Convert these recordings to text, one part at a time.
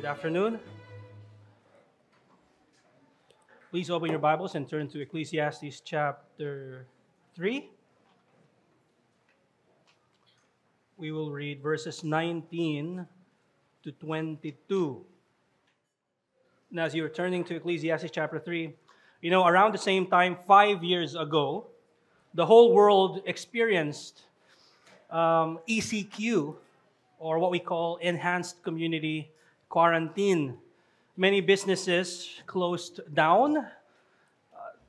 Good afternoon. Please open your Bibles and turn to Ecclesiastes chapter 3. We will read verses 19 to 22. And as you're turning to Ecclesiastes chapter 3, around the same time, 5 years ago, the whole world experienced ECQ, or what we call enhanced community quarantine. Many businesses closed down.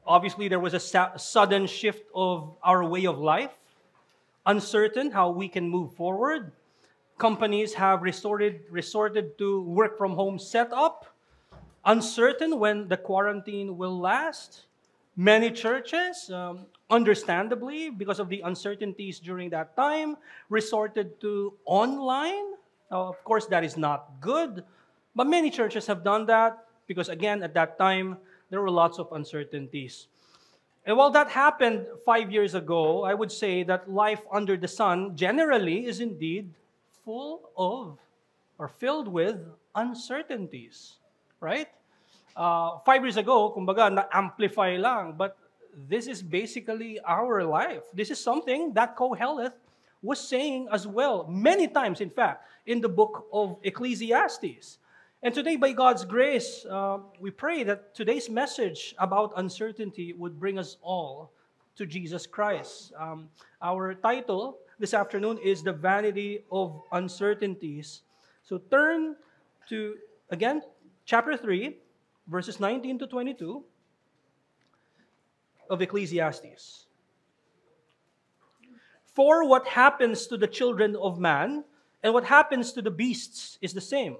Obviously, there was a sudden shift of our way of life, uncertain how we can move forward. Companies have resorted to work from home setup, uncertain when the quarantine will last. Many churches, understandably, because of the uncertainties during that time, resorted to online. Now, of course, that is not good, but many churches have done that because, again, at that time, there were lots of uncertainties. And while that happened 5 years ago, I would say that life under the sun generally is indeed full of or filled with uncertainties, right? 5 years ago, kumbaga, na-amplify lang. But this is basically our life. This is something that Koheleth was saying as well, many times, in fact, in the book of Ecclesiastes. And today, by God's grace, we pray that today's message about uncertainty would bring us all to Jesus Christ. Our title this afternoon is The Vanity of Uncertainties. So turn to, again, chapter 3, verses 19 to 22 of Ecclesiastes. For what happens to the children of man and what happens to the beasts is the same.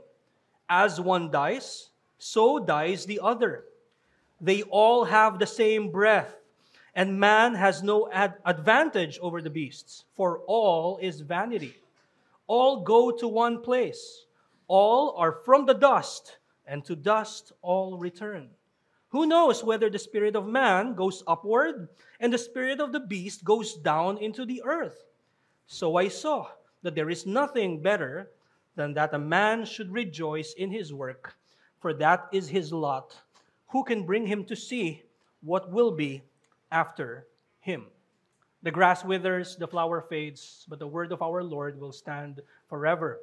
As one dies, so dies the other. They all have the same breath, and man has no advantage over the beasts, for all is vanity. All go to one place. All are from the dust, and to dust all return. Who knows whether the spirit of man goes upward, and the spirit of the beast goes down into the earth? So I saw that there is nothing better than that a man should rejoice in his work, for that is his lot. Who can bring him to see what will be after him? The grass withers, the flower fades, but the word of our Lord will stand forever.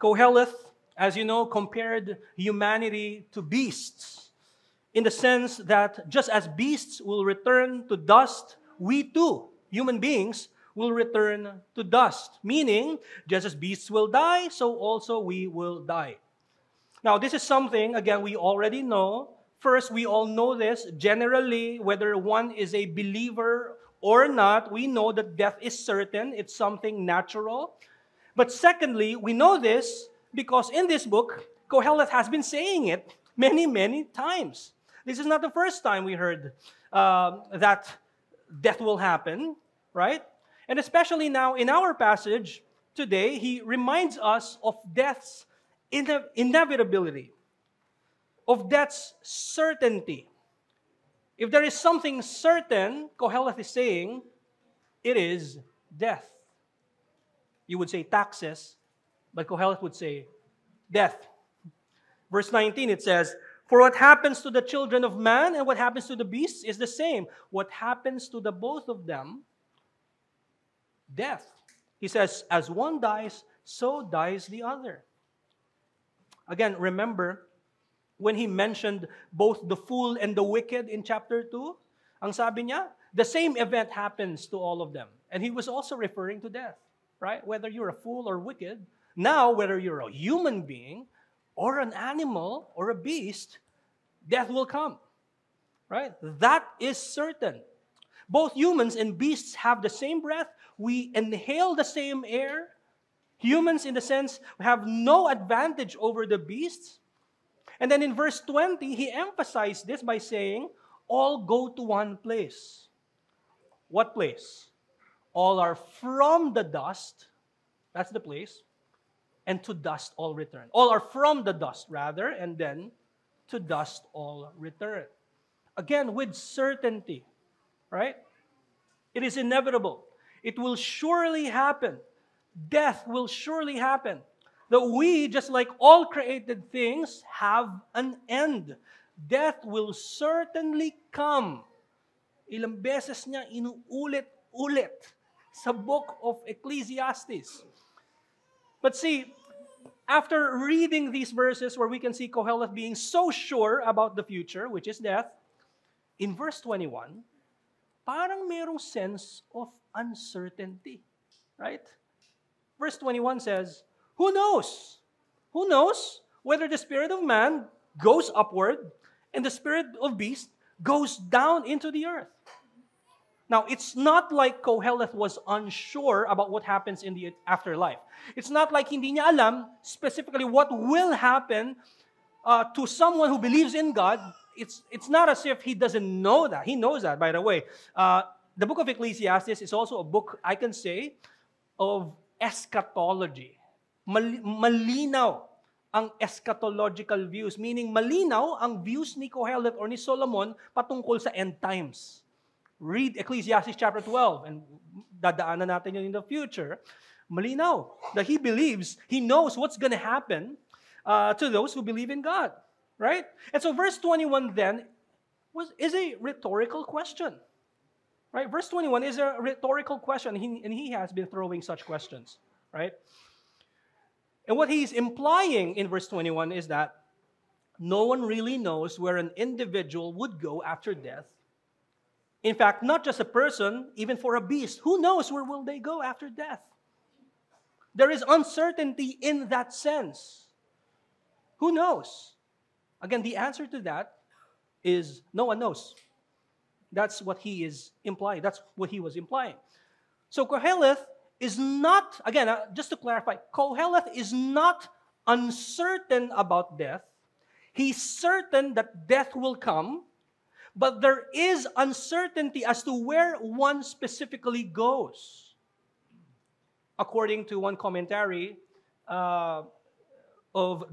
Koheleth, as you know, compared humanity to beasts, in the sense that just as beasts will return to dust, we too, human beings, will return to dust. Meaning, just as beasts will die, so also we will die. Now, this is something, again, we already know. First, we all know this. Generally, whether one is a believer or not, we know that death is certain. It's something natural. But secondly, we know this because in this book, Koheleth has been saying it many, many times. This is not the first time we heard that death will happen, right? And especially now in our passage today, he reminds us of death's inevitability, of death's certainty. If there is something certain, Koheleth is saying, it is death. You would say taxes, but Koheleth would say death. Verse 19, it says, for what happens to the children of man and what happens to the beasts is the same. What happens to the both of them? Death. He says, as one dies, so dies the other. Again, remember, when he mentioned both the fool and the wicked in chapter 2, ang sabi niya, the same event happens to all of them. And he was also referring to death, right? Whether you're a fool or wicked, now whether you're a human being or an animal or a beast, death will come, right? That is certain. Both humans and beasts have the same breath. We inhale the same air. Humans, in the sense, have no advantage over the beasts. And then in verse 20, he emphasized this by saying, all go to one place. What place? All are from the dust. That's the place. And to dust all return. All are from the dust, rather, and then to dust all return. Again, with certainty, right? It is inevitable. It will surely happen. Death will surely happen. that we, just like all created things, have an end. Death will certainly come. Ilang beses niya inuulit-ulit sa book of Ecclesiastes. But see, after reading these verses where we can see Koheleth being so sure about the future, which is death, in verse 21, parang merong sense of uncertainty. Right? Verse 21 says, who knows? Who knows whether the spirit of man goes upward and the spirit of beast goes down into the earth? Now, it's not like Koheleth was unsure about what happens in the afterlife. It's not like hindi niya alam specifically what will happen to someone who believes in God. It's not as if he doesn't know that. He knows that, by the way. The book of Ecclesiastes is also a book, I can say, of eschatology. Malinaw ang eschatological views, meaning malinaw ang views ni Koheleth or ni Solomon patungkol sa end times. Read Ecclesiastes chapter 12 and dadaanan natin yun in the future. Malinaw that he believes, he knows what's going to happen to those who believe in God. Right? And so verse 21 then is a rhetorical question. Right? Verse 21 is a rhetorical question, and he has been throwing such questions. Right? And what he's implying in verse 21 is that no one really knows where an individual would go after death. In fact, not just a person, even for a beast. Who knows where will they go after death? There is uncertainty in that sense. Who knows? Again, the answer to that is no one knows. That's what he is implying. That's what he was implying. So Koheleth is not, again, just to clarify, Koheleth is not uncertain about death. He's certain that death will come, but there is uncertainty as to where one specifically goes. According to one commentary of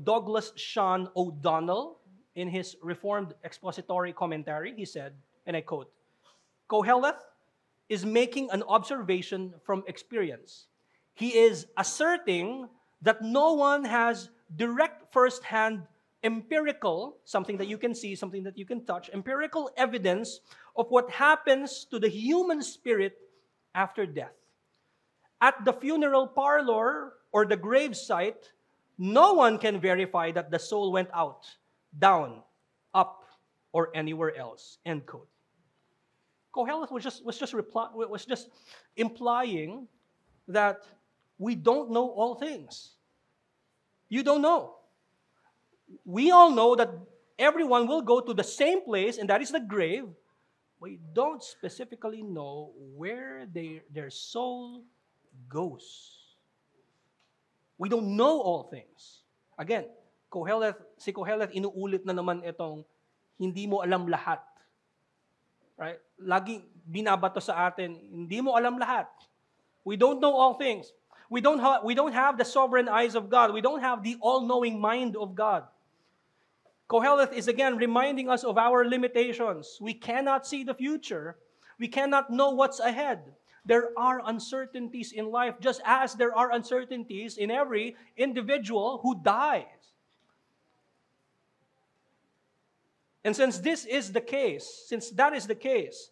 Douglas Sean O'Donnell in his Reformed Expository Commentary, he said, and I quote, Koheleth is making an observation from experience. He is asserting that no one has direct first-hand empirical, something that you can see, something that you can touch, empirical evidence of what happens to the human spirit after death. At the funeral parlor or the grave site, no one can verify that the soul went out, down, up, or anywhere else. End quote. Koheleth was just implying that we don't know all things. You don't know. We all know that everyone will go to the same place, and that is the grave. We don't specifically know where their soul goes. We don't know all things. Again, si Koheleth inuulit na naman itong hindi mo alam lahat. Right? Laging binabato sa atin, hindi mo alam lahat. We don't know all things. We don't have the sovereign eyes of God. We don't have the all-knowing mind of God. Koheleth is again reminding us of our limitations. We cannot see the future. We cannot know what's ahead. There are uncertainties in life, just as there are uncertainties in every individual who dies. And since that is the case,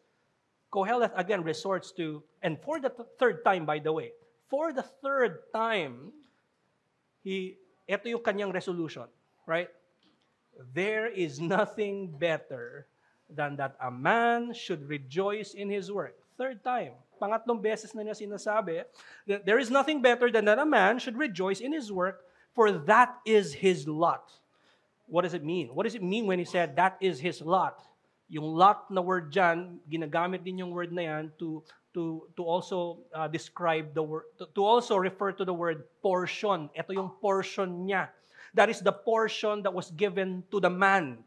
Koheleth again resorts to, and for the third time, by the way, for the third time, ito yung kanyang resolution, right? There is nothing better than that a man should rejoice in his work. Third time. Pangatlong beses na niya sinasabi that there is nothing better than that a man should rejoice in his work, for that is his lot. What does it mean? What does it mean when he said that is his lot? Yung lot na word dyan, ginagamit din yung word na yan to also describe the word, to also refer to the word portion. Ito yung portion niya. That is the portion that was given to the man.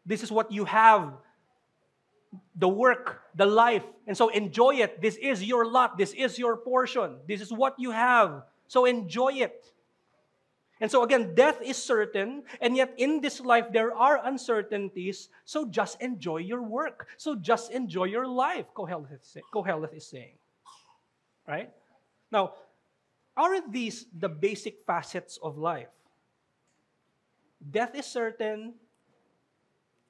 This is what you have. The work, the life. And so enjoy it. This is your lot. This is your portion. This is what you have. So enjoy it. And so again, death is certain, and yet in this life there are uncertainties, so just enjoy your work. So just enjoy your life, Koheleth is saying. Right? Now, Aren't these the basic facets of life? Death is certain.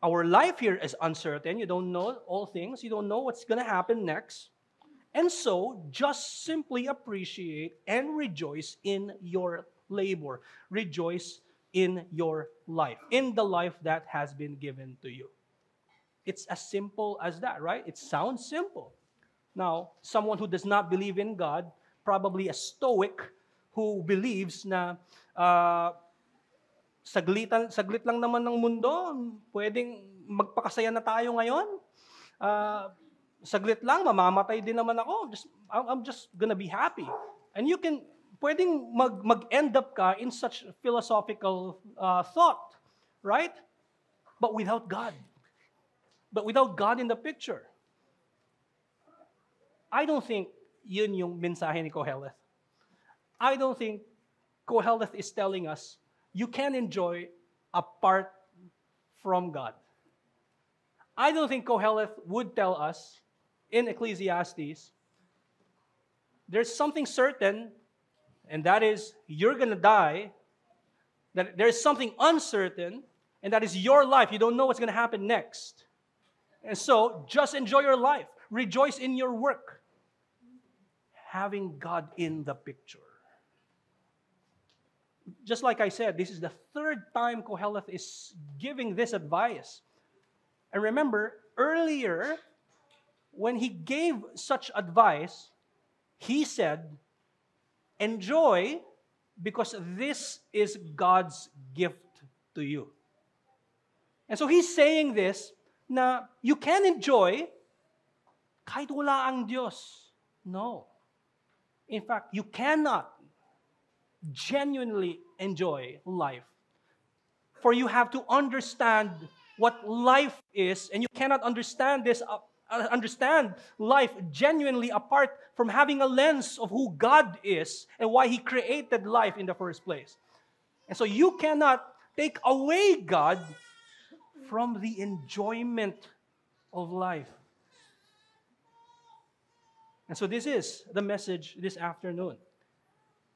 Our life here is uncertain. You don't know all things. You don't know what's going to happen next. And so, just simply appreciate and rejoice in your labor. Rejoice in your life, in the life that has been given to you. It's as simple as that, right? It sounds simple. Now, someone who does not believe in God, probably a stoic who believes na saglit lang naman ng mundo, pwedeng magpakasaya na tayo ngayon. Saglit lang, mamamatay din naman ako. I'm just gonna be happy. And you can, pwedeng mag-end up ka in such philosophical thought, right? But without God. But without God in the picture. I don't think yun yung mensahe ni Koheleth. I don't think Koheleth is telling us you can enjoy apart from God. I don't think Koheleth would tell us in Ecclesiastes, there's something certain, and that is you're going to die, that there's something uncertain, and that is your life. You don't know what's going to happen next. And so, just enjoy your life. Rejoice in your work. Having God in the picture. Just like I said, this is the third time Koheleth is giving this advice. And remember, earlier, when he gave such advice, he said, enjoy because this is God's gift to you. And so he's saying this, na you can enjoy kahit wala ang Diyos. No. In fact, you cannot genuinely enjoy life. For you have to understand what life is, and you cannot understand life genuinely apart from having a lens of who God is and why He created life in the first place. And so you cannot take away God from the enjoyment of life. And so this is the message this afternoon.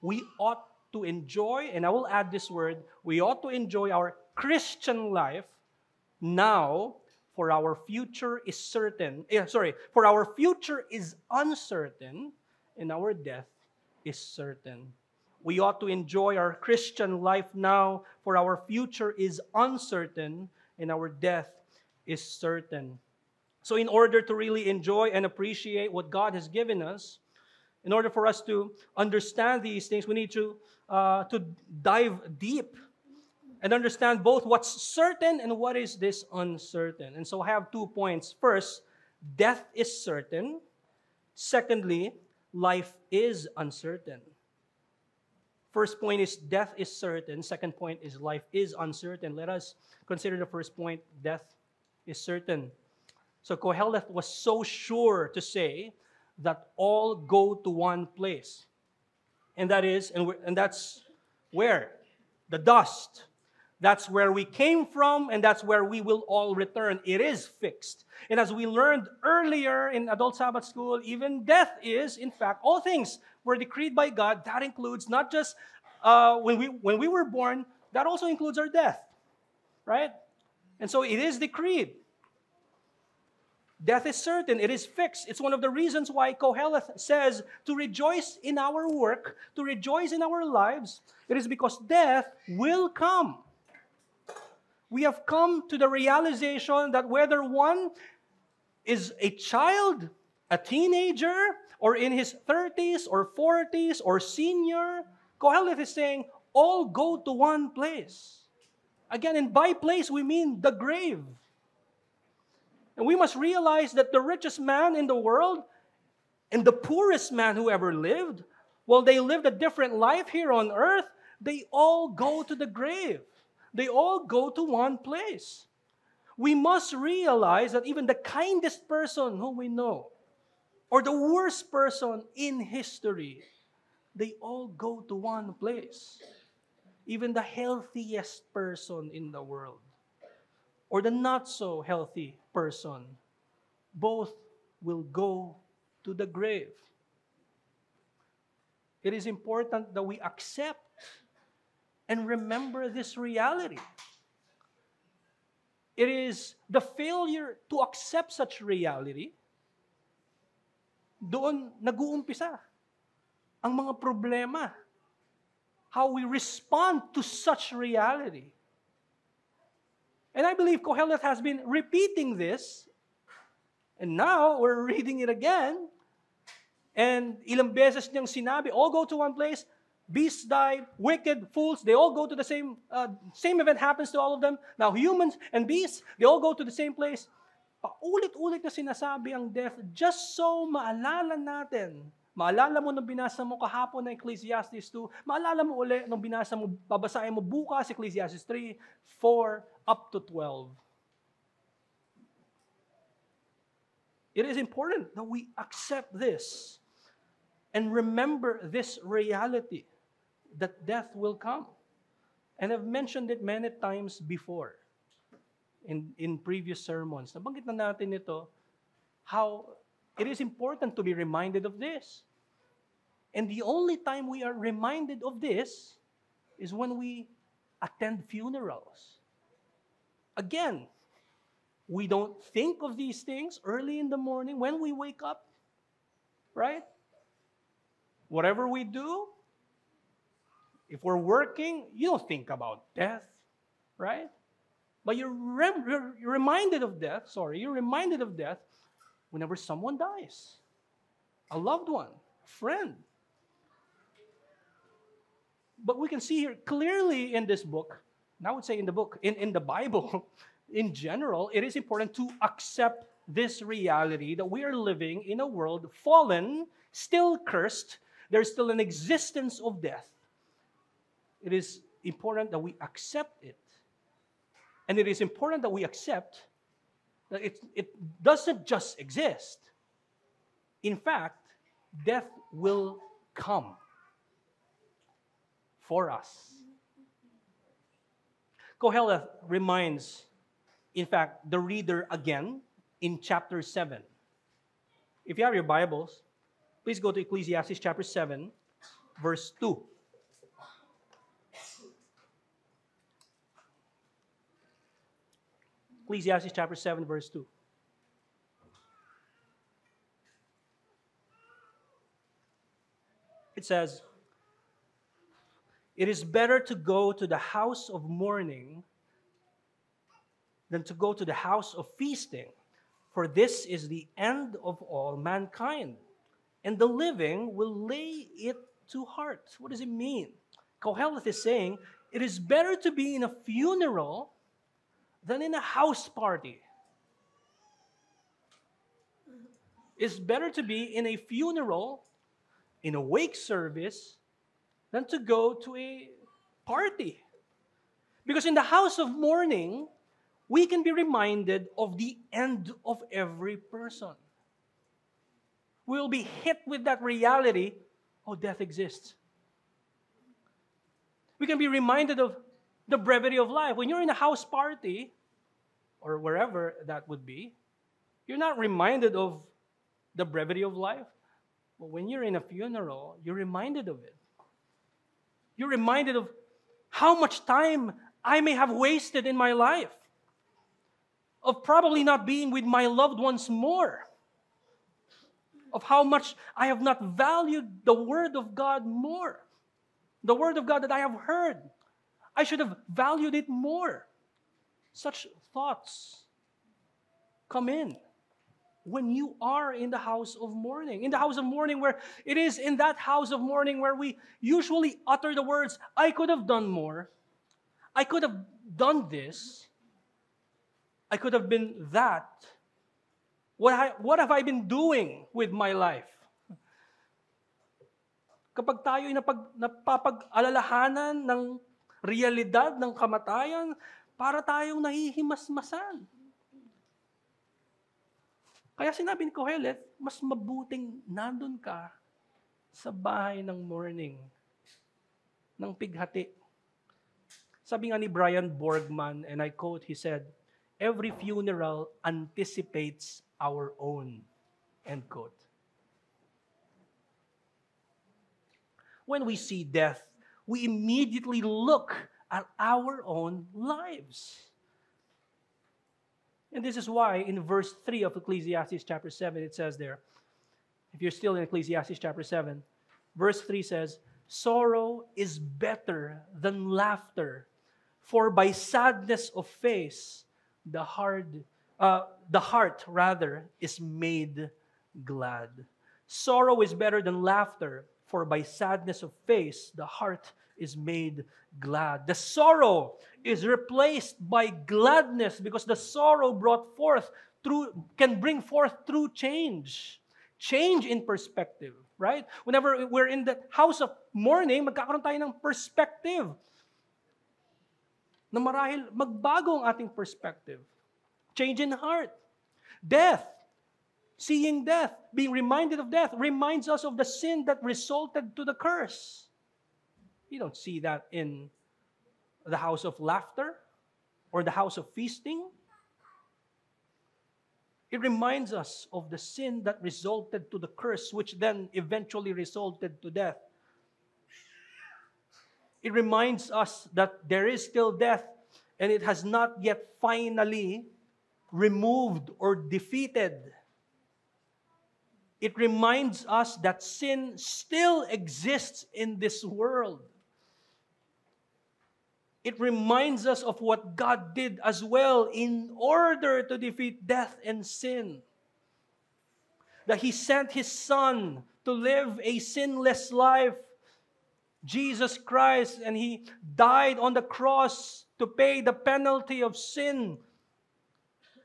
We ought to enjoy, and I will add this word, we ought to enjoy our Christian life now, for our future is certain. For our future is uncertain, and our death is certain. We ought to enjoy our Christian life now, for our future is uncertain, and our death is certain. So in order to really enjoy and appreciate what God has given us, in order for us to understand these things, we need to dive deep and understand both what's certain and what is this uncertain. And so I have 2 points. First, death is certain. Secondly, life is uncertain. First point is death is certain. Second point is life is uncertain. Let us consider the first point, death is certain. So Koheleth was so sure to say that all go to one place. And that is, and that's where? The dust. That's where we came from, and that's where we will all return. It is fixed. And as we learned earlier in Adult Sabbath School, even death is, in fact, all things were decreed by God. That includes not just when we were born, that also includes our death. Right? And so it is decreed. Death is certain. It is fixed. It's one of the reasons why Koheleth says to rejoice in our work, to rejoice in our lives. It is because death will come. We have come to the realization that whether one is a child, a teenager, or in his 30s or 40s or senior, Koheleth is saying, all go to one place. Again, and by place we mean the grave. And we must realize that the richest man in the world and the poorest man who ever lived, while they lived a different life here on earth, they all go to the grave. They all go to one place. We must realize that even the kindest person whom we know, or the worst person in history, they all go to one place. Even the healthiest person in the world, or the not so healthy person, both will go to the grave. it is important that we accept and remember this reality. It is the failure to accept such reality, doon nag-uumpisa ang mga problema. How we respond to such reality. And I believe Kohelet has been repeating this, and now we're reading it again. And ilang beses niyang sinabi, all go to one place, beasts die, wicked, fools, they all go to the same event happens to all of them. Now humans and beasts, they all go to the same place. Paulit-ulit na sinasabi ang death just so maalala natin. Maalala mo nung binasa mo kahapon na Ecclesiastes 2, maalala mo uli nung binasa mo, babasahin mo bukas Ecclesiastes 3, 4, up to 12. It is important that we accept this and remember this reality that death will come. And I've mentioned it many times before in previous sermons. Nabanggit na natin ito, how it is important to be reminded of this. And the only time we are reminded of this is when we attend funerals. Again, we don't think of these things early in the morning when we wake up, right? Whatever we do, if we're working, you don't think about death, right? But you're reminded of death, you're reminded of death whenever someone dies. A loved one, a friend. But we can see here clearly in this book, and I would say in the book, in the Bible, in general, it is important to accept this reality that we are living in a world fallen, still cursed. There's still an existence of death. It is important that we accept it. And it is important that we accept that it doesn't just exist. In fact, death will come for us. Kohelet reminds, in fact, the reader again in chapter 7. If you have your Bibles, please go to Ecclesiastes chapter 7, verse 2. Ecclesiastes chapter 7, verse 2. It says, "It is better to go to the house of mourning than to go to the house of feasting, for this is the end of all mankind, and the living will lay it to heart." What does it mean? Kohelet is saying, it is better to be in a funeral than in a house party. It's better to be in a funeral, in a wake service, than to go to a party. Because in the house of mourning, we can be reminded of the end of every person. We will be hit with that reality, oh, death exists. We can be reminded of the brevity of life. When you're in a house party, or wherever that would be, you're not reminded of the brevity of life. But when you're in a funeral, you're reminded of it. You're reminded of how much time I may have wasted in my life, of probably not being with my loved ones more, of how much I have not valued the Word of God more. The Word of God that I have heard, I should have valued it more. Such thoughts come in when you are in the house of mourning. In the house of mourning, where it is in that house of mourning where we usually utter the words, I could have done more. I could have done this. I could have been that. What have I been doing with my life? Kapag tayo ay napapag-alalahanan ng realidad ng kamatayan, para tayong nahihimasmasan. Kaya sinabi ni Kohelet, mas mabuting nandun ka sa bahay ng mourning, ng pighati. Sabi nga ni Brian Borgman, and I quote, he said, "Every funeral anticipates our own." End quote. when we see death, we immediately look at our own lives. And this is why in verse 3 of Ecclesiastes chapter 7, it says there, if you're still in Ecclesiastes chapter 7, verse 3 says, sorrow is better than laughter, for by sadness of face, the heart is made glad. Sorrow is better than laughter, for by sadness of face, the heart is made glad. The sorrow is replaced by gladness because the sorrow can bring forth through change. Change in perspective, right? Whenever we're in the house of mourning, magkakaroon tayo ng perspective. Na marahil magbago ang ating perspective. Change in heart. Death. Seeing death, being reminded of death, reminds us of the sin that resulted to the curse. You don't see that in the house of laughter or the house of feasting. It reminds us of the sin that resulted to the curse, which then eventually resulted to death. It reminds us that there is still death, and it has not yet finally removed or defeated. It reminds us that sin still exists in this world. It reminds us of what God did as well in order to defeat death and sin. That He sent His Son to live a sinless life, Jesus Christ, and He died on the cross to pay the penalty of sin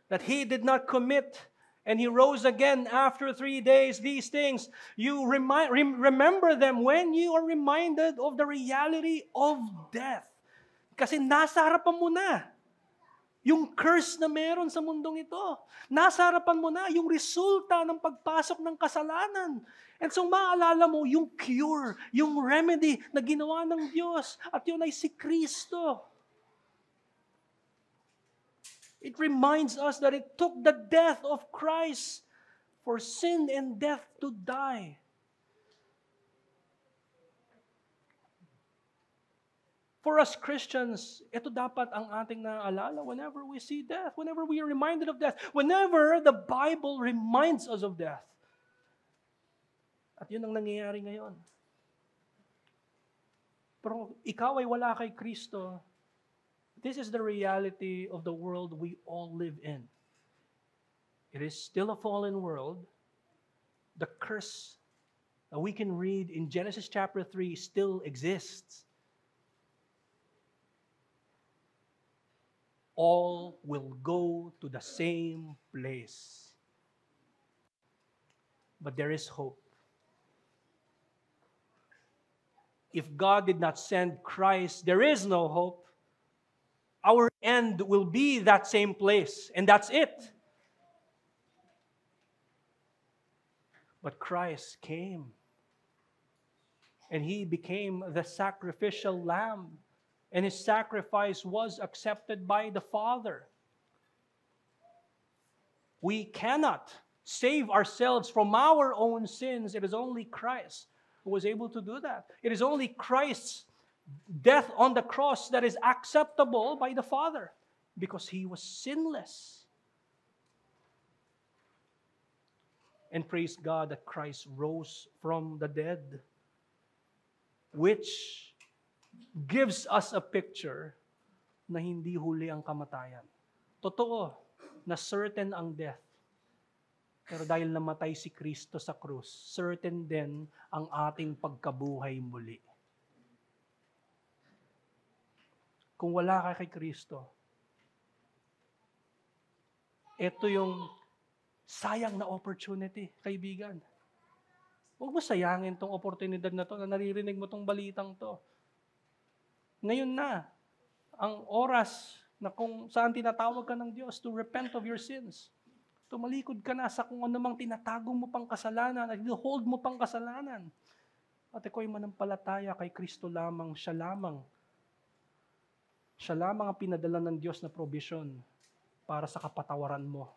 that He did not commit. And He rose again after 3 days. These things, you remember them when you are reminded of the reality of death. Kasi nasa harapan mo na yung curse na meron sa mundong ito. Nasa harapan mo na yung resulta ng pagpasok ng kasalanan. And so maalala mo yung cure, yung remedy na ginawa ng Diyos. At yun ay si Kristo. It reminds us that it took the death of Christ for sin and death to die. For us Christians, ito dapat ang ating naaalala whenever we see death, whenever we are reminded of death, whenever the Bible reminds us of death. At yun ang nangyayari ngayon. Pero ikaw ay wala kay Kristo. This is the reality of the world we all live in. It is still a fallen world. The curse that we can read in Genesis chapter 3 still exists. All will go to the same place. But there is hope. If God did not send Christ, there is no hope. Our end will be that same place, and that's it. But Christ came, and He became the sacrificial lamb, and His sacrifice was accepted by the Father. We cannot save ourselves from our own sins. It is only Christ who was able to do that. It is only Christ's death on the cross that is acceptable by the Father because He was sinless. And praise God that Christ rose from the dead, which gives us a picture na hindi huli ang kamatayan. Totoo na certain ang death. Pero dahil namatay si Kristo sa krus, certain din ang ating pagkabuhay muli. Kung wala ka kay Kristo, ito yung sayang na opportunity, kaibigan. Huwag mo sayangin tong oportunidad na to, na naririnig mo tong balitang to. Ngayon na, ang oras na kung saan tinatawag ka ng Diyos to repent of your sins. Tumalikod ka na sa kung anumang tinatago mo pang kasalanan at hold mo pang kasalanan. At ikaw ay manampalataya kay Kristo lamang, siya lamang. Siya lamang ang pinadala ng Diyos na provision para sa kapatawaran mo.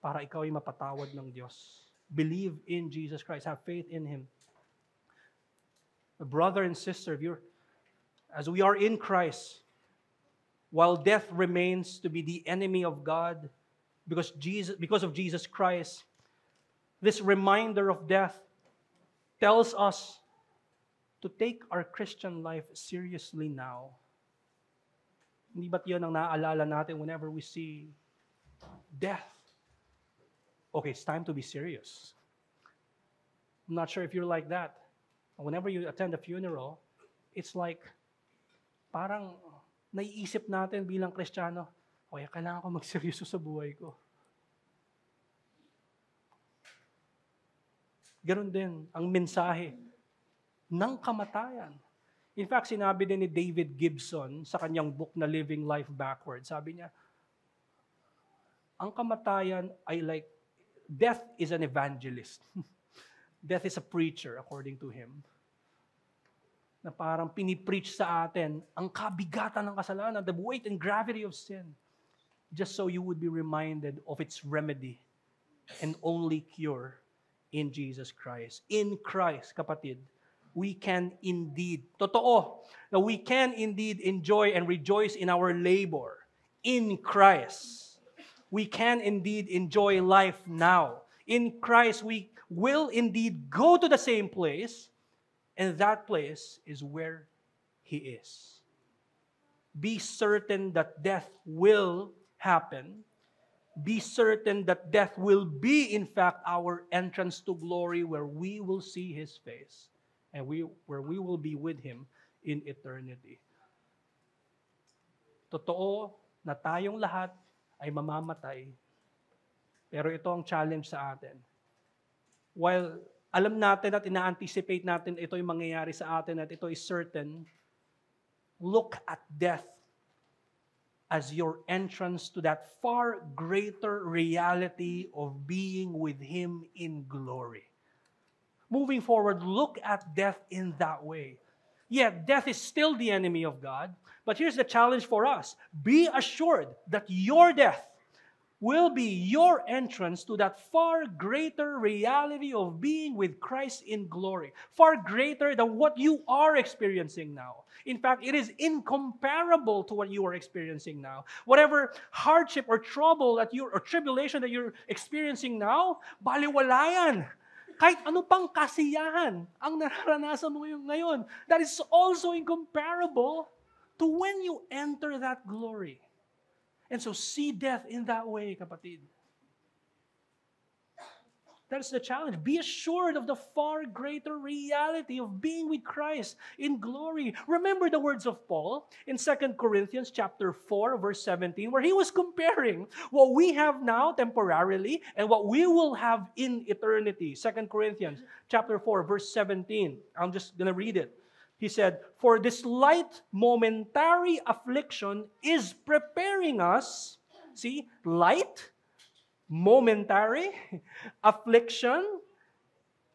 Para ikaw ay mapatawad ng Diyos. Believe in Jesus Christ. Have faith in Him. Brother and sister, as we are in Christ, while death remains to be the enemy of God because of Jesus Christ, this reminder of death tells us to take our Christian life seriously now. Hindi ba't yun ang naaalala natin whenever we see death? Okay, it's time to be serious. I'm not sure if you're like that. Whenever you attend a funeral, it's like, parang naiisip natin bilang Kristiyano, okay, kailangan ko magseryoso sa buhay ko. Ganon din ang mensahe ng kamatayan. In fact, sinabi din ni David Gibson sa kanyang book na Living Life Backwards, sabi niya, ang kamatayan ay like, death is an evangelist. Death is a preacher, according to him. Na parang pinipreach sa atin ang kabigatan ng kasalanan, the weight and gravity of sin, just so you would be reminded of its remedy and only cure in Jesus Christ. In Christ, kapatid, we can indeed, totoo, na we can indeed enjoy and rejoice in our labor. In Christ, we can indeed enjoy life now. In Christ, we will indeed go to the same place, and that place is where He is. Be certain that death will happen. Be certain that death will be, in fact, our entrance to glory where we will see His face and where we will be with Him in eternity. Totoo na tayong lahat ay mamamatay. Pero ito ang challenge sa atin. While alam natin at ina-anticipate natin ito yung mangyayari sa atin at ito is certain, look at death as your entrance to that far greater reality of being with Him in glory. Moving forward, look at death in that way. Yeah, death is still the enemy of God, but here's the challenge for us. Be assured that your death will be your entrance to that far greater reality of being with Christ in glory. Far greater than what you are experiencing now. In fact, it is incomparable to what you are experiencing now. Whatever hardship or trouble or tribulation that you're experiencing now, baliwala yan. Kahit ano pang kasiyahan ang nararanasan mo ngayon, that is also incomparable to when you enter that glory. And so see death in that way, kapatid. That's the challenge. Be assured of the far greater reality of being with Christ in glory. Remember the words of Paul in 2 Corinthians chapter 4, verse 17, where he was comparing what we have now temporarily and what we will have in eternity. 2 Corinthians chapter 4, verse 17. I'm just going to read it. He said, "For this light momentary affliction is preparing us," see, light, momentary affliction,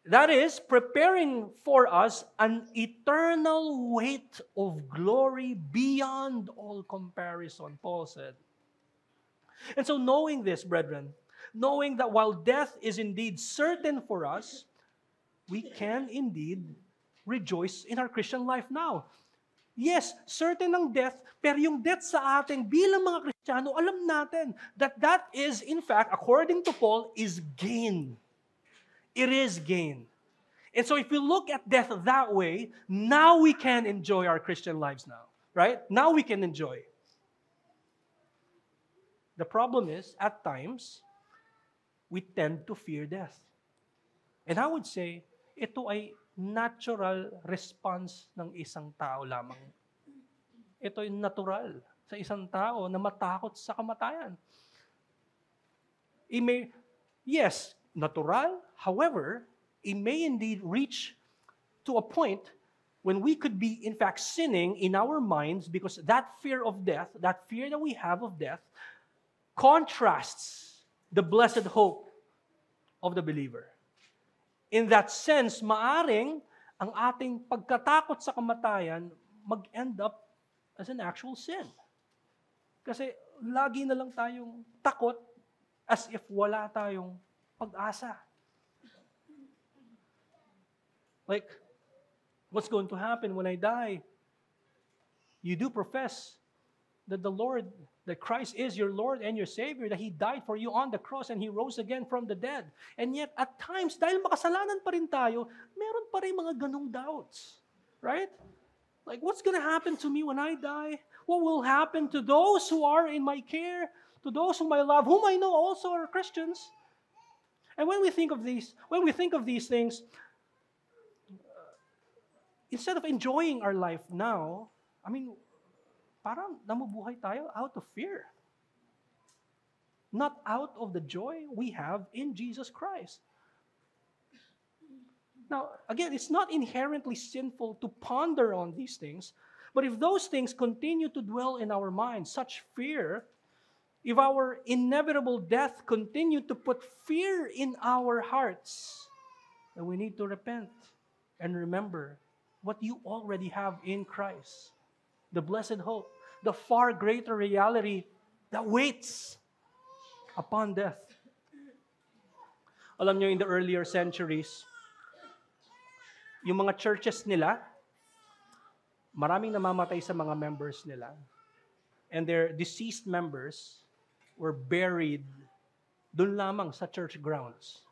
that is, preparing for us an eternal weight of glory beyond all comparison, Paul said. And so knowing this, brethren, knowing that while death is indeed certain for us, we can indeed rejoice in our Christian life now. Yes, certain ang death, pero yung death sa atin bilang mga Kristiyano, alam natin that is, in fact, according to Paul, is gain. It is gain. And so if we look at death that way, now we can enjoy our Christian lives now. Right? Now we can enjoy. The problem is, at times, we tend to fear death. And I would say, ito ay natural response ng isang tao lamang. Ito ay natural sa isang tao na matakot sa kamatayan. Yes, natural. However, it may indeed reach to a point when we could be, in fact, sinning in our minds because that fear of death, that fear that we have of death, contrasts the blessed hope of the believer. In that sense, maaring ang ating pagkatakot sa kamatayan mag-end up as an actual sin. Kasi lagi na lang tayong takot as if wala tayong pag-asa. Like, What's going to happen when I die? You do profess that that Christ is your Lord and your Savior, that He died for you on the cross and He rose again from the dead. And yet, at times, dahil makasalanan pa rin tayo, meron pa rin mga ganong doubts. Right? Like, what's going to happen to me when I die? What will happen to those who are in my care? To those whom I love, whom I know also are Christians? And when we think of these things, instead of enjoying our life now, parang namubuhay tayo out of fear. Not out of the joy we have in Jesus Christ. Now, again, it's not inherently sinful to ponder on these things, but if those things continue to dwell in our minds, such fear, if our inevitable death continue to put fear in our hearts, then we need to repent and remember what you already have in Christ. The blessed hope, the far greater reality that waits upon death. Alam nyo, in the earlier centuries, yung mga churches nila, maraming namamatay sa mga members nila. And their deceased members were buried doon lamang sa church grounds.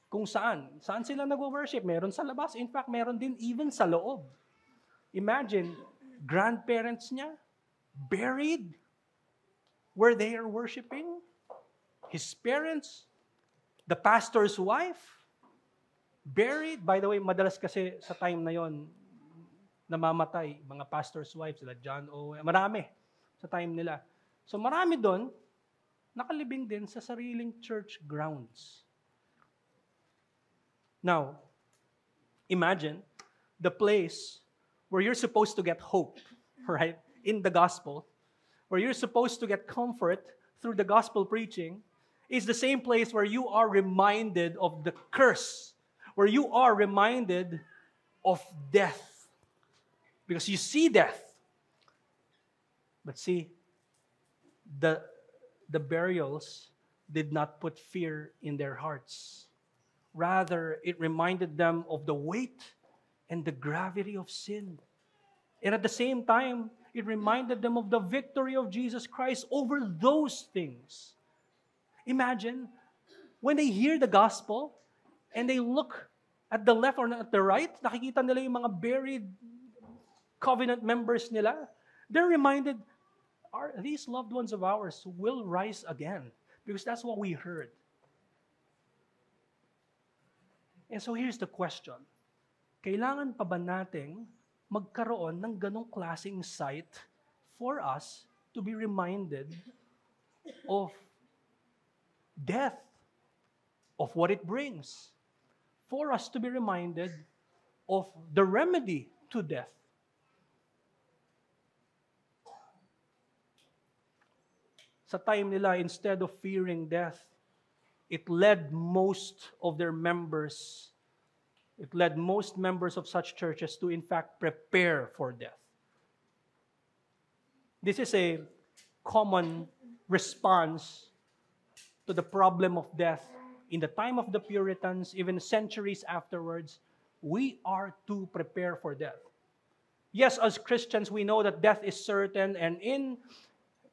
Kung saan sila nag-worship? Meron sa labas. In fact, meron din even sa loob. Imagine, grandparents niya, buried where they are worshiping. His parents, the pastor's wife, buried. By the way, madalas kasi sa time na yon namamatay, mga pastor's wives, sila John Owen, marami sa time nila. So marami doon, nakalibing din sa sariling church grounds. Now, imagine the place where you're supposed to get hope, right, in the gospel, where you're supposed to get comfort through the gospel preaching, is the same place where you are reminded of the curse, where you are reminded of death. Because you see death. But see, the burials did not put fear in their hearts. Rather, it reminded them of the weight and the gravity of sin. And at the same time, it reminded them of the victory of Jesus Christ over those things. Imagine, when they hear the gospel and they look at the left or at the right, nakikita nila yung mga buried covenant members nila. They're reminded, these loved ones of ours will rise again. Because that's what we heard. And so here's the question. Kailangan pa ba nating magkaroon ng ganong klaseng sight for us to be reminded of death, of what it brings? For us to be reminded of the remedy to death. Sa time nila, instead of fearing death, it led most members of such churches to in fact prepare for death. This is a common response to the problem of death in the time of the Puritans, even centuries afterwards. We are to prepare for death. Yes, as Christians, we know that death is certain, and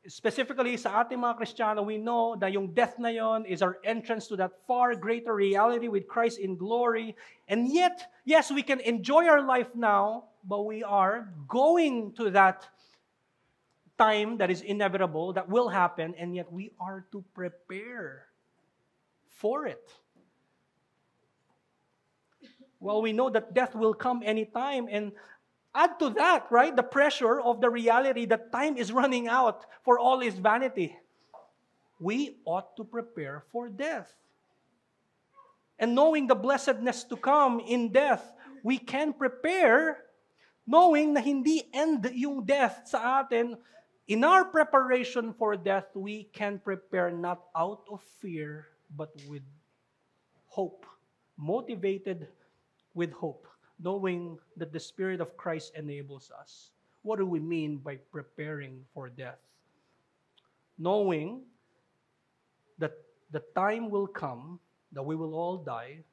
specifically sa ating mga Kristiyano, we know that yung death na yon is our entrance to that far greater reality with Christ in glory. And yet, yes, we can enjoy our life now, but we are going to that time that is inevitable, that will happen, and yet we are to prepare for it. Well, we know that death will come anytime, and add to that, right, the pressure of the reality that time is running out for all is vanity. We ought to prepare for death. And knowing the blessedness to come in death, we can prepare knowing na hindi end yung death sa atin. In our preparation for death, we can prepare not out of fear, but with hope, motivated with hope, knowing that the Spirit of Christ enables us. What do we mean by preparing for death? Knowing that the time will come that we will all die,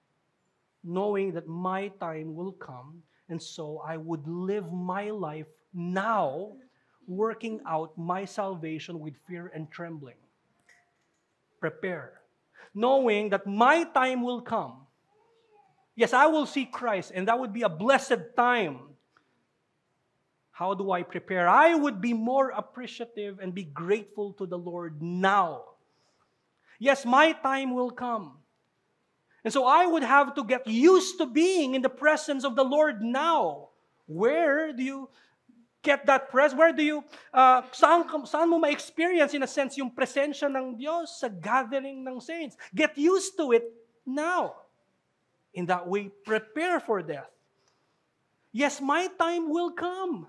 knowing that my time will come, And so I would live my life now, working out my salvation with fear and trembling. Prepare, knowing that my time will come. Yes, I will see Christ, and that would be a blessed time. How do I prepare? I would be more appreciative and be grateful to the Lord now. Yes, my time will come. And so I would have to get used to being in the presence of the Lord now. Where do you get that presence? Where do you, saan mo ma-experience in a sense yung presensya ng Diyos sa gathering ng saints? Get used to it now. In that way, prepare for death. Yes, my time will come.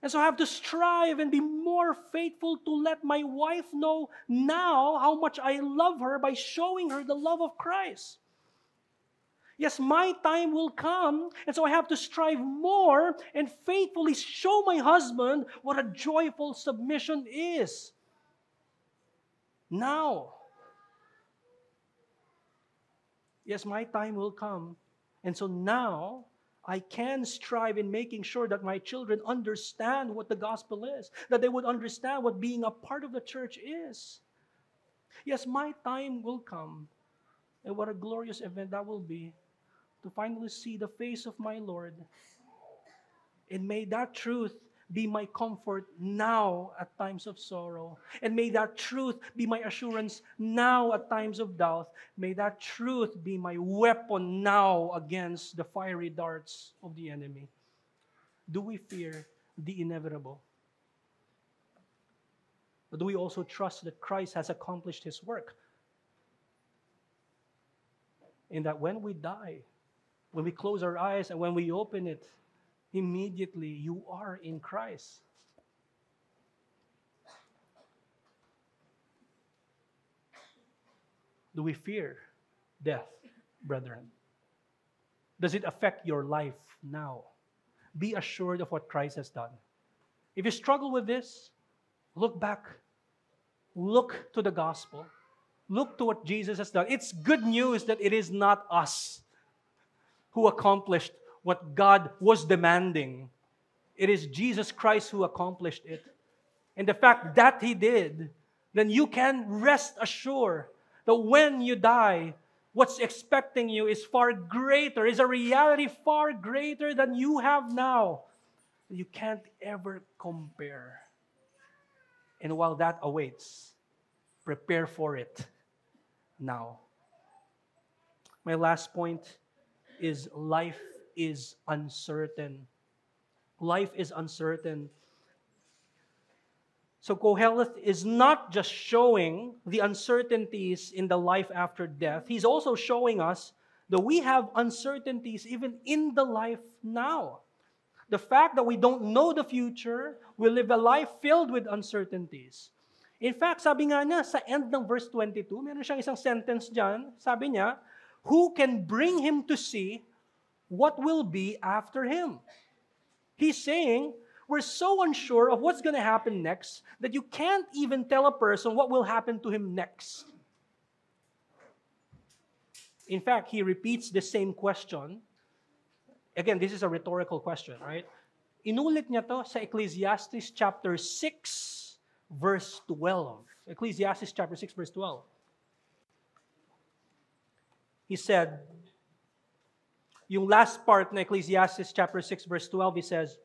And so I have to strive and be more faithful to let my wife know now how much I love her by showing her the love of Christ. Yes, my time will come, and so I have to strive more and faithfully show my husband what a joyful submission is. Now. Yes, my time will come, and so now I can strive in making sure that my children understand what the gospel is, that they would understand what being a part of the church is. Yes, my time will come, and what a glorious event that will be to finally see the face of my Lord. And may that truth be my comfort now at times of sorrow. And may that truth be my assurance now at times of doubt. May that truth be my weapon now against the fiery darts of the enemy. Do we fear the inevitable? But do we also trust that Christ has accomplished His work? And that when we die, when we close our eyes and when we open it, immediately you are in Christ. Do we fear death, brethren? Does it affect your life now? Be assured of what Christ has done. If you struggle with this, look back. Look to the gospel. Look to what Jesus has done. It's good news that it is not us who accomplished what God was demanding. It is Jesus Christ who accomplished it. And the fact that He did, then you can rest assured that when you die, what's expecting you is far greater, is a reality far greater than you have now. You can't ever compare. And while that awaits, prepare for it now. My last point is life is uncertain. Life is uncertain. So Koheleth is not just showing the uncertainties in the life after death. He's also showing us that we have uncertainties even in the life now. The fact that we don't know the future, we live a life filled with uncertainties. In fact, sabi nga niya sa end ng verse 22, meron siyang isang sentence dyan. Sabi niya, who can bring him to see what will be after him? He's saying, we're so unsure of what's going to happen next that you can't even tell a person what will happen to him next. In fact, he repeats the same question. Again, this is a rhetorical question, right? Inulit niya to sa Ecclesiastes chapter 6, verse 12. Ecclesiastes chapter 6, verse 12. He said, yung last part na Ecclesiastes chapter 6, verse 12, he says,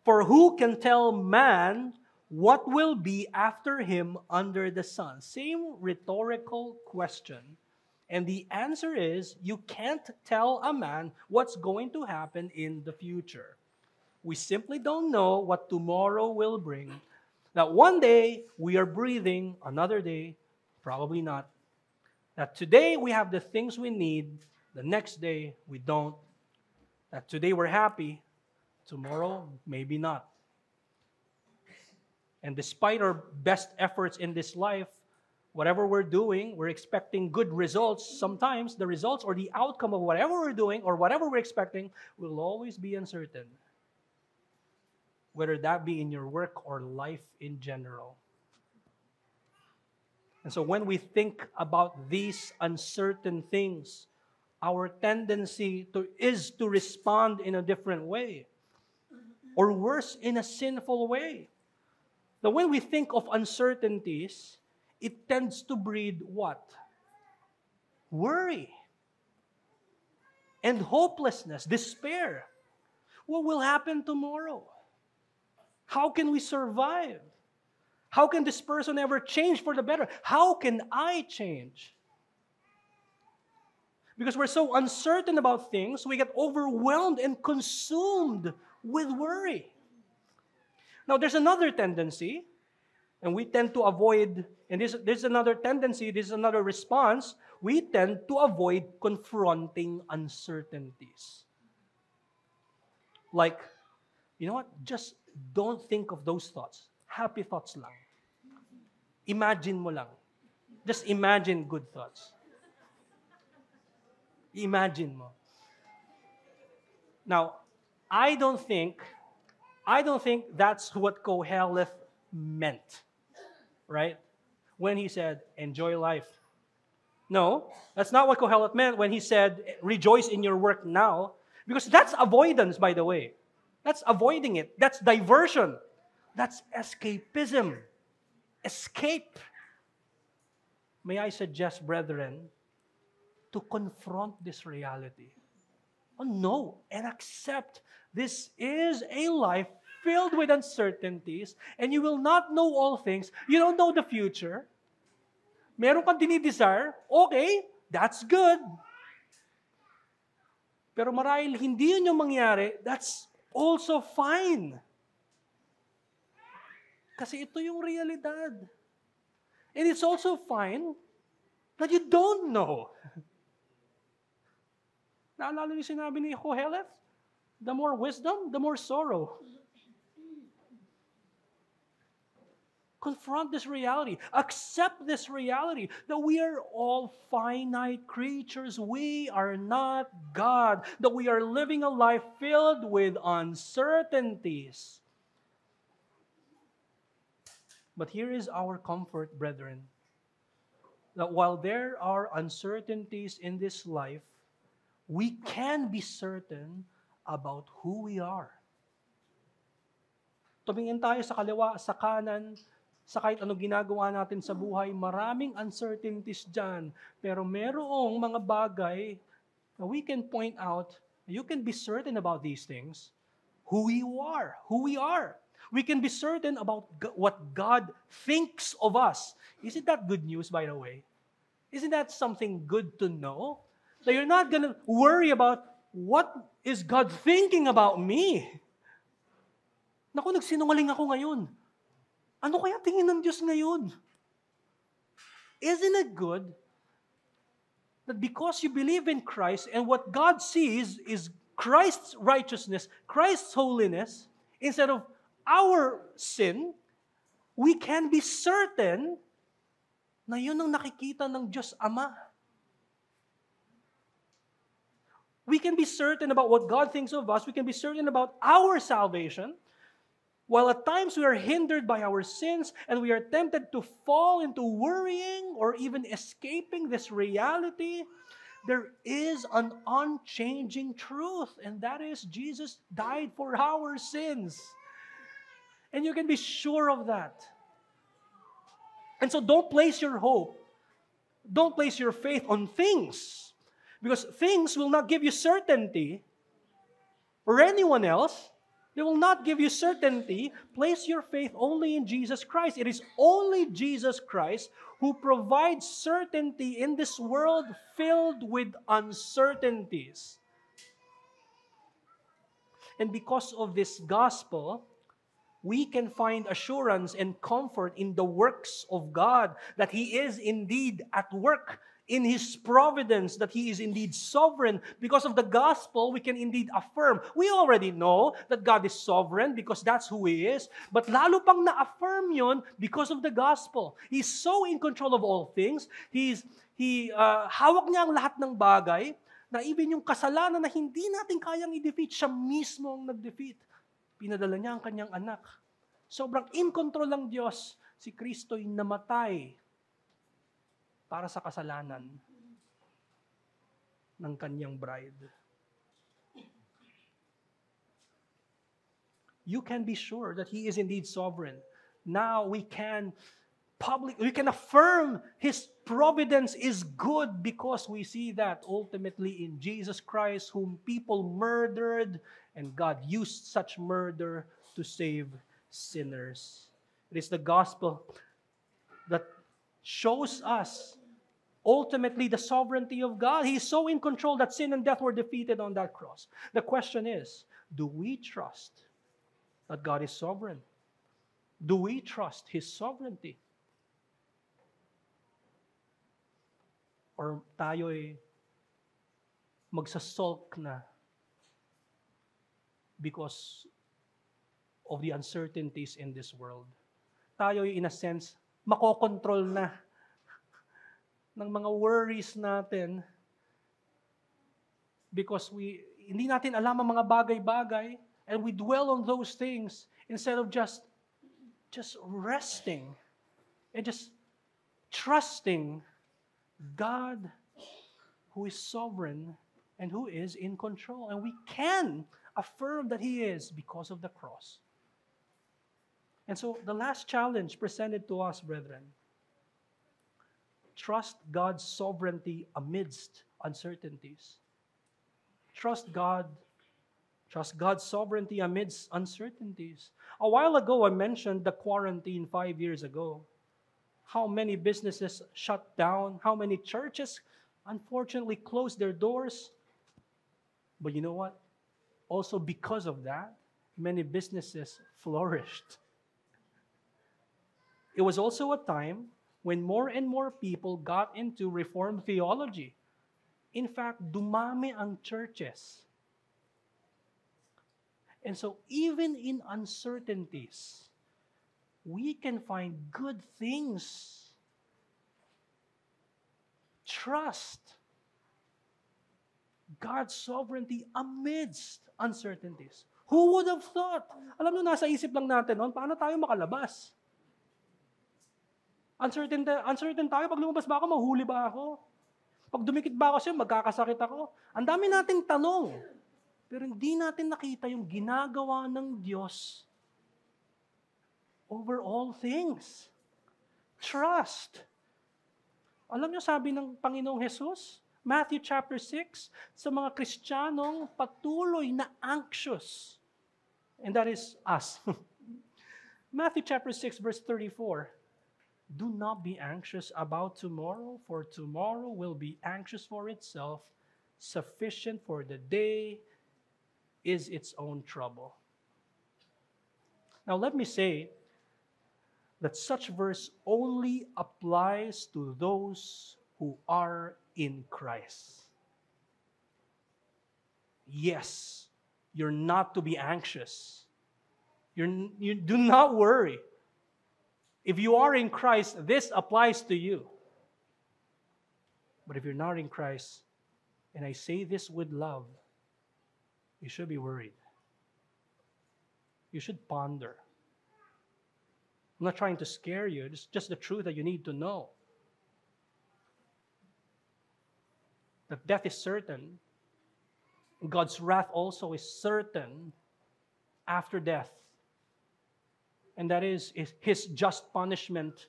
for who can tell man what will be after him under the sun? Same rhetorical question. And the answer is, you can't tell a man what's going to happen in the future. We simply don't know what tomorrow will bring. That one day we are breathing, another day, probably not. That today we have the things we need, the next day we don't. That today we're happy, tomorrow maybe not. And despite our best efforts in this life, whatever we're doing, we're expecting good results. Sometimes the results or the outcome of whatever we're doing or whatever we're expecting will always be uncertain. Whether that be in your work or life in general. And so when we think about these uncertain things, our tendency is to respond in a different way, or worse, in a sinful way. Now, when we think of uncertainties, it tends to breed what? Worry and hopelessness, despair. What will happen tomorrow? How can we survive? How can this person ever change for the better? How can I change? Because we're so uncertain about things, we get overwhelmed and consumed with worry. Now, there's another tendency, and we tend to avoid, and this is another tendency, this is another response, we tend to avoid confronting uncertainties. Like, you know what? Just don't think of those thoughts. Happy thoughts lang. Imagine mo lang. Just imagine good thoughts. Imagine mo. Now, I don't think that's what Koheleth meant, right? When he said, enjoy life. No, that's not what Koheleth meant when he said, rejoice in your work now. Because that's avoidance, by the way. That's avoiding it. That's diversion. That's escapism. Escape. May I suggest, brethren, to confront this reality. Oh no, and accept this is a life filled with uncertainties, and you will not know all things. You don't know the future. Meron kang dinidesire, okay, that's good. Pero marahil hindi yun yung mangyari, that's also fine. Kasi ito yung realidad. And it's also fine that you don't know. Naalala niyo sinabi ni Koheleth? The more wisdom, the more sorrow. Confront this reality. Accept this reality that we are all finite creatures. We are not God. That we are living a life filled with uncertainties. But here is our comfort, brethren, that while there are uncertainties in this life, we can be certain about who we are. Tumingin tayo sa kaliwa, sa kanan, sa kahit anong ginagawa natin sa buhay, maraming uncertainties dyan. Pero merong mga bagay na we can point out, you can be certain about these things, who you are, who we are. We can be certain about what God thinks of us. Isn't that good news, by the way? Isn't that something good to know? That you're not going to worry about what is God thinking about me. Naku, nagsinungaling ako ngayon. Ano kaya tingin ng Diyos ngayon? Isn't it good that because you believe in Christ and what God sees is Christ's righteousness, Christ's holiness, instead of our sin, we can be certain na yun ang nakikita ng Diyos Ama. We can be certain about what God thinks of us. We can be certain about our salvation. While at times we are hindered by our sins and we are tempted to fall into worrying or even escaping this reality, there is an unchanging truth, and that is Jesus died for our sins. And you can be sure of that. And so don't place your hope, don't place your faith on things, because things will not give you certainty, or anyone else. They will not give you certainty. Place your faith only in Jesus Christ. It is only Jesus Christ who provides certainty in this world filled with uncertainties. And because of this gospel, we can find assurance and comfort in the works of God, that He is indeed at work in His providence, that He is indeed sovereign. Because of the gospel, we can indeed affirm. We already know that God is sovereign because that's who He is. But lalo pang na-affirm yun because of the gospel. He's so in control of all things. Hawak niya ang lahat ng bagay, na even yung kasalanan na hindi natin kayang i-defeat, siya mismo ang nag-defeat. Pinadala niya ang kanyang anak. Sobrang in control ng Diyos. Si Kristo'y namatay para sa kasalanan ng kanyang bride. You can be sure that He is indeed sovereign. Now we can affirm His providence is good because we see that ultimately in Jesus Christ, whom people murdered, and God used such murder to save sinners. It is the gospel that shows us ultimately the sovereignty of God. He is so in control that sin and death were defeated on that cross. The question is, do we trust that God is sovereign? Do we trust His sovereignty? Or tayo'y magsasulk na because of the uncertainties in this world? Tayo'y in a sense, makokontrol na ng mga worries natin because hindi natin alam ang mga bagay-bagay and we dwell on those things instead of just resting and just trusting God who is sovereign and who is in control. And we can affirm that He is because of the cross. And so the last challenge presented to us, brethren, trust God's sovereignty amidst uncertainties. Trust God's sovereignty amidst uncertainties. A while ago, I mentioned the quarantine 5 years ago. How many businesses shut down, how many churches unfortunately closed their doors. But you know what? Also because of that, many businesses flourished. It was also a time when more and more people got into Reformed theology. In fact, dumami ang churches. And so even in uncertainties, we can find good things. Trust God's sovereignty amidst uncertainties. Who would have thought? Alam mo, nasa isip lang natin noon, paano tayo makalabas? Uncertain tayo, pag lumabas ba ako, mahuli ba ako? Pag dumikit ba ako siya, magkakasakit ako? Ang dami nating tanong. Pero hindi natin nakita yung ginagawa ng Diyos over all things. Trust. Alam niyo, sabi ng Panginoong Jesus, Matthew chapter 6, sa mga Kristiyanong patuloy na anxious. And that is us. Matthew chapter 6, verse 34. Do not be anxious about tomorrow, for tomorrow will be anxious for itself. Sufficient for the day is its own trouble. Now let me say that such verse only applies to those who are in Christ. Yes, you're not to be anxious. You do not worry. If you are in Christ, this applies to you. But if you're not in Christ, and I say this with love, you should be worried. You should ponder. I'm not trying to scare you. It's just the truth that you need to know. That death is certain. God's wrath also is certain after death. And that is His just punishment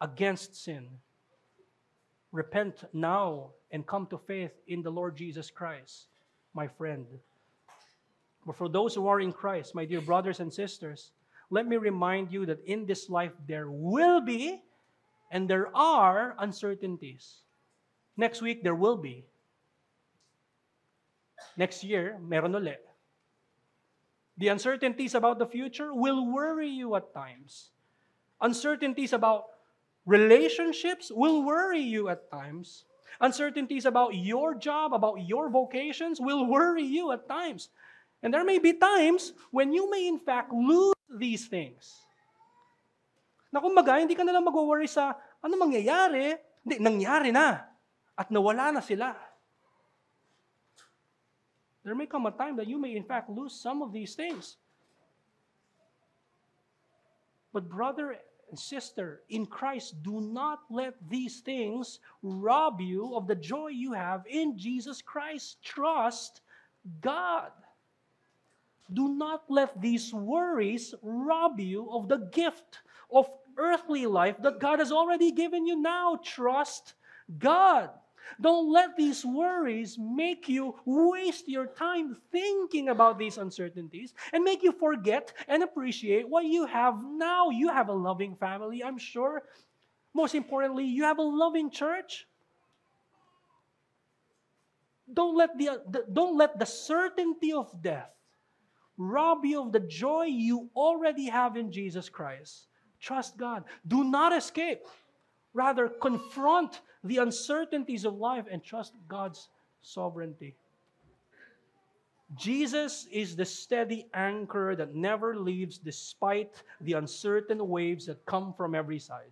against sin. Repent now and come to faith in the Lord Jesus Christ, my friend. But for those who are in Christ, my dear brothers and sisters, let me remind you that in this life there will be and there are uncertainties. Next week, there will be. Next year, meron ulit. The uncertainties about the future will worry you at times. Uncertainties about relationships will worry you at times. Uncertainties about your job, about your vocations will worry you at times. And there may be times when you may in fact lose these things. Na kumbaga, hindi ka na lang mag-worry sa ano mangyayari. Hindi, nangyari na. At nawala na sila. There may come a time that you may in fact lose some of these things. But brother And sister, in Christ, do not let these things rob you of the joy you have in Jesus Christ. Trust God. Do not let these worries rob you of the gift of earthly life that God has already given you now. Trust God. Don't let these worries make you waste your time thinking about these uncertainties and make you forget and appreciate what you have now. You have a loving family, I'm sure. Most importantly, you have a loving church. Don't let the certainty of death rob you of the joy you already have in Jesus Christ. Trust God. Do not escape. Rather, confront the uncertainties of life and trust God's sovereignty. Jesus is the steady anchor that never leaves despite the uncertain waves that come from every side.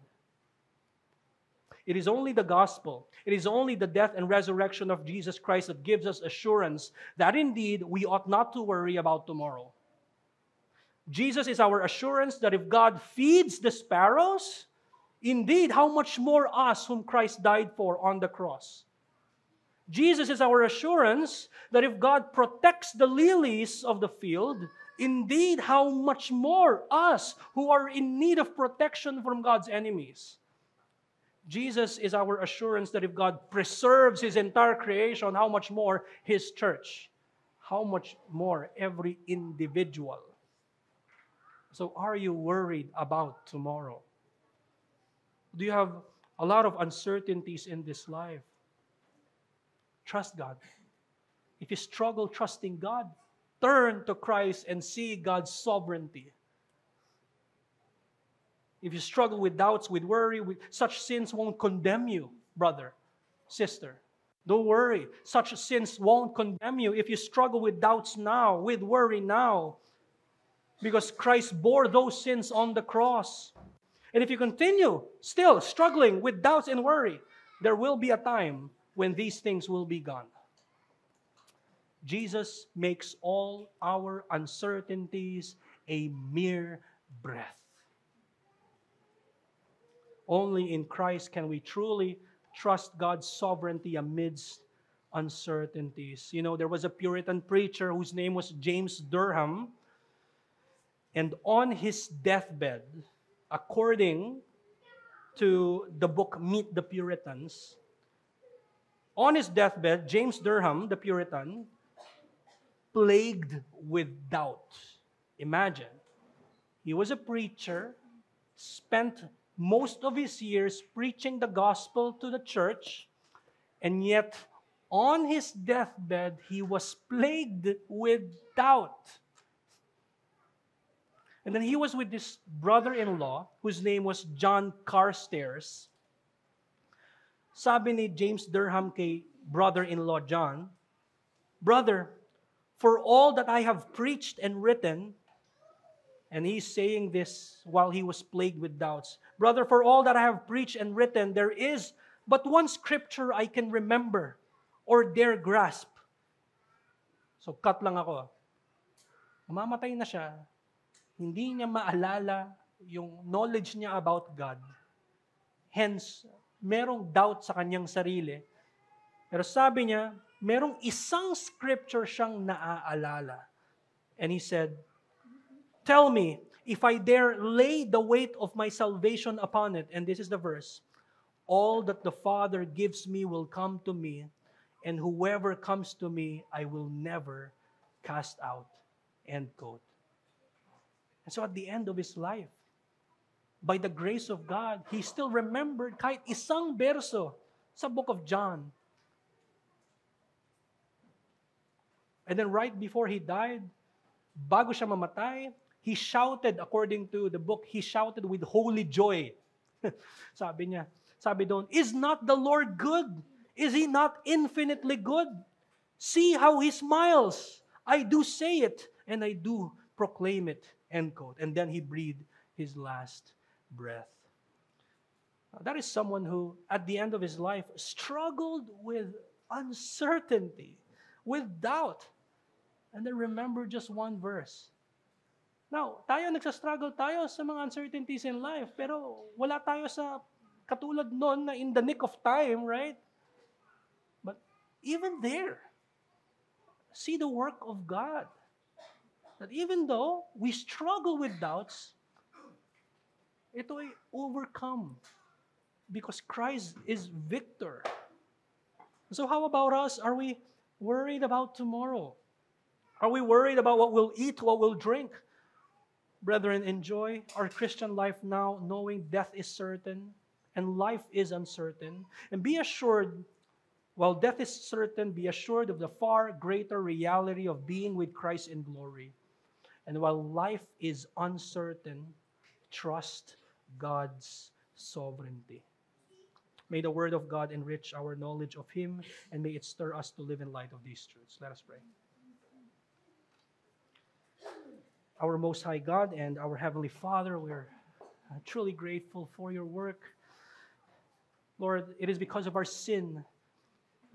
It is only the gospel, it is only the death and resurrection of Jesus Christ that gives us assurance that indeed we ought not to worry about tomorrow. Jesus is our assurance that if God feeds the sparrows, indeed, how much more us whom Christ died for on the cross. Jesus is our assurance that if God protects the lilies of the field, indeed, how much more us who are in need of protection from God's enemies. Jesus is our assurance that if God preserves His entire creation, how much more His church, how much more every individual. So are you worried about tomorrow? Do you have a lot of uncertainties in this life? Trust God. If you struggle trusting God, turn to Christ and see God's sovereignty. If you struggle with doubts, with worry, such sins won't condemn you, brother, sister. Don't worry. Such sins won't condemn you if you struggle with doubts now, with worry now, because Christ bore those sins on the cross. And if you continue still struggling with doubts and worry, there will be a time when these things will be gone. Jesus makes all our uncertainties a mere breath. Only in Christ can we truly trust God's sovereignty amidst uncertainties. You know, there was a Puritan preacher whose name was James Durham, and on his deathbed, according to the book Meet the Puritans, on his deathbed, James Durham, the Puritan, plagued with doubt. Imagine, he was a preacher, spent most of his years preaching the gospel to the church, and yet on his deathbed, he was plagued with doubt. And then he was with this brother-in-law whose name was John Carstairs. Sabi ni James Durham kay brother-in-law John, "Brother, for all that I have preached and written," and he's saying this while he was plagued with doubts, "Brother, for all that I have preached and written, there is but one scripture I can remember or dare grasp." So cut lang ako. Mamamatay na siya. Hindi niya maalala yung knowledge niya about God. Hence, merong doubt sa kanyang sarili. Pero sabi niya, merong isang scripture siyang naaalala. And he said, "Tell me, if I dare lay the weight of my salvation upon it," and this is the verse, "all that the Father gives me will come to me, and whoever comes to me, I will never cast out." End quote. And so at the end of his life, by the grace of God, he still remembered kahit isang berso sa book of John. And then right before he died, bago siya mamatay, he shouted, according to the book, he shouted with holy joy. Sabi niya, sabi doon, "Is not the Lord good? Is He not infinitely good? See how He smiles. I do say it, and I do proclaim it." End quote. And then he breathed his last breath. That is someone who, at the end of his life, struggled with uncertainty, with doubt, and then remembered just one verse. Now, tayo nagsastruggle tayo sa mga uncertainties in life, pero wala tayo sa katulad noon na in the nick of time, right? But even there, see the work of God. That even though we struggle with doubts, ito ay overcome because Christ is victor. So how about us? Are we worried about tomorrow? Are we worried about what we'll eat, what we'll drink? Brethren, enjoy our Christian life now, knowing death is certain and life is uncertain. And be assured, while death is certain, be assured of the far greater reality of being with Christ in glory. And while life is uncertain, trust God's sovereignty. May the Word of God enrich our knowledge of Him, and may it stir us to live in light of these truths. Let us pray. Our Most High God and our Heavenly Father, we're truly grateful for your work. Lord, it is because of our sin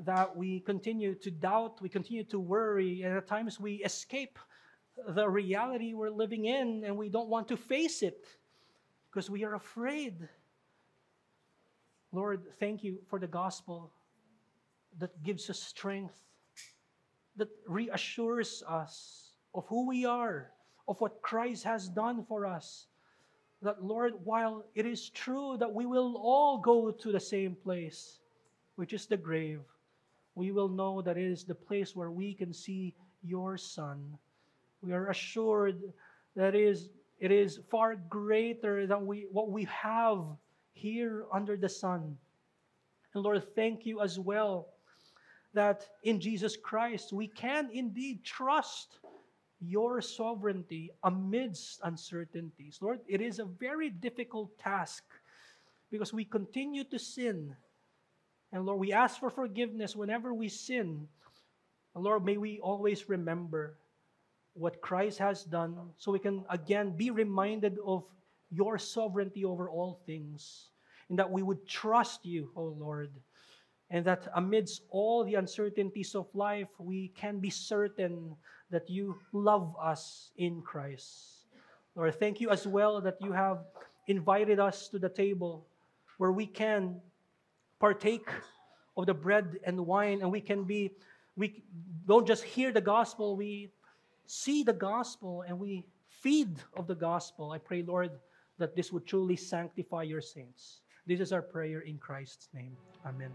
that we continue to doubt, we continue to worry, and at times we escape the reality we're living in, and we don't want to face it because we are afraid. Lord, thank you for the gospel that gives us strength, that reassures us of who we are, of what Christ has done for us. That, Lord, while it is true that we will all go to the same place, which is the grave, we will know that it is the place where we can see your Son. We are assured that it is far greater than what we have here under the sun. And Lord, thank you as well that in Jesus Christ we can indeed trust your sovereignty amidst uncertainties. Lord, it is a very difficult task because we continue to sin. And Lord, we ask for forgiveness whenever we sin. And Lord, may we always remember what Christ has done so we can again be reminded of your sovereignty over all things, and that we would trust you, O Lord, and that amidst all the uncertainties of life, we can be certain that you love us in Christ. Lord, thank you as well that you have invited us to the table where we can partake of the bread and wine, and we don't just hear the gospel, we see the gospel and we feed of the gospel. I pray, Lord, that this would truly sanctify your saints. This is our prayer in Christ's name. Amen.